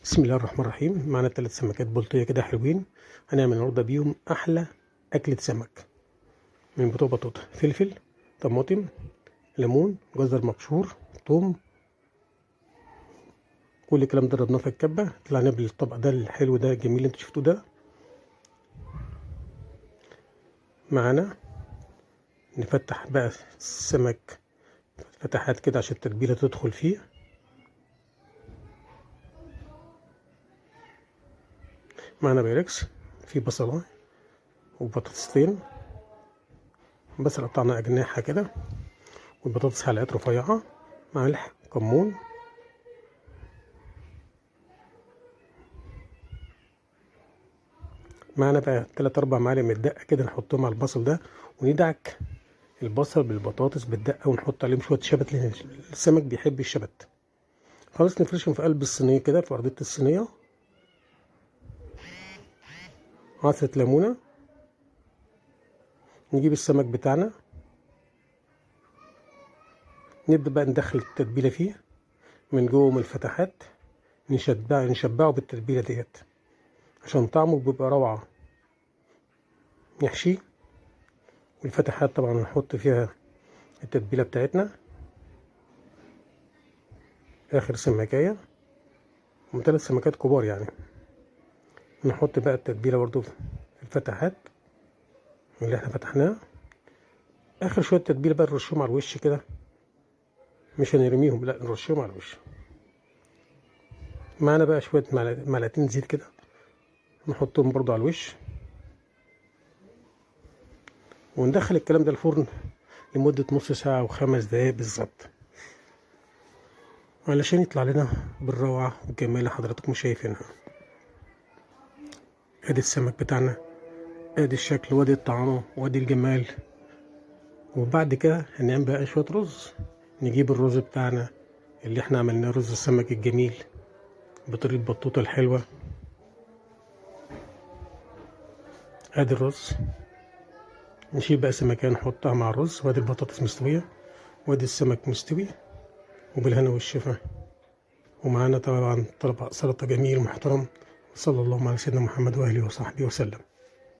بسم الله الرحمن الرحيم. معانا 3 سمكات بلطية كده حلوين، هنعمل النهارده بيهم أحلى أكلة سمك من بتوع بطاطا: فلفل، طماطم، ليمون، جزر مبشور، توم. كل الكلام ده ضربناه في الكبة، طلعنا بالطبق ده الحلو ده الجميل اللي انتوا شفتوه ده. معانا نفتح بقى السمك فتحات كده عشان التتبيلة تدخل فيه. معانا بايركس، في بصلة وبطاطستين، بس قطعنا أجنحة كده، والبطاطس حلقات رفيعة، ملح، كمون. معانا بقى 3-4 معالق من الدقة كده نحطهم على البصل ده، وندعك البصل بالبطاطس بالدقة ونحط عليهم شوية شبت لأن السمك بيحب الشبت. خلاص نفرشهم في قلب الصينية كده، في أرضية الصينية. عصرة ليمونة. نجيب السمك بتاعنا، نبدأ بقى ندخل التتبيلة فيه من جوه من الفتحات، نشبعه بالتتبيلة ديت عشان طعمه بيبقى روعة. نحشيه، والفتحات طبعا نحط فيها التتبيلة بتاعتنا. آخر سمكية، هم 3 سمكات كبار يعني. نحط بقى التتبيلة برضو في الفتحات اللي احنا فتحناها. اخر شويه تتبيله بقى نرشهم على الوش كده، مش هنرميهم، لا نرشهم على الوش. معانا بقى شويه معلقتين زيت كده، نحطهم برضو على الوش، وندخل الكلام ده الفرن لمده نص ساعه و5 دقايق بالظبط، علشان يطلع لنا بالروعه والجمال اللي حضراتكم شايفينها. ادي السمك بتاعنا، ادي الشكل وادي الطعام وادي الجمال. وبعد كده هنعمل بقى شويه رز. نجيب الرز بتاعنا اللي احنا عملناه، رز السمك الجميل بطريقه بطوطه الحلوه. ادي الرز، نشيل بقى سمكة نحطها مع الرز، وادي البطاطس مستوية وادي السمك مستوي، وبالهنا والشفا. ومعانا طبعا طبق سلطة جميل محترم. صلى الله على سيدنا محمد وآله وصحبه وسلم.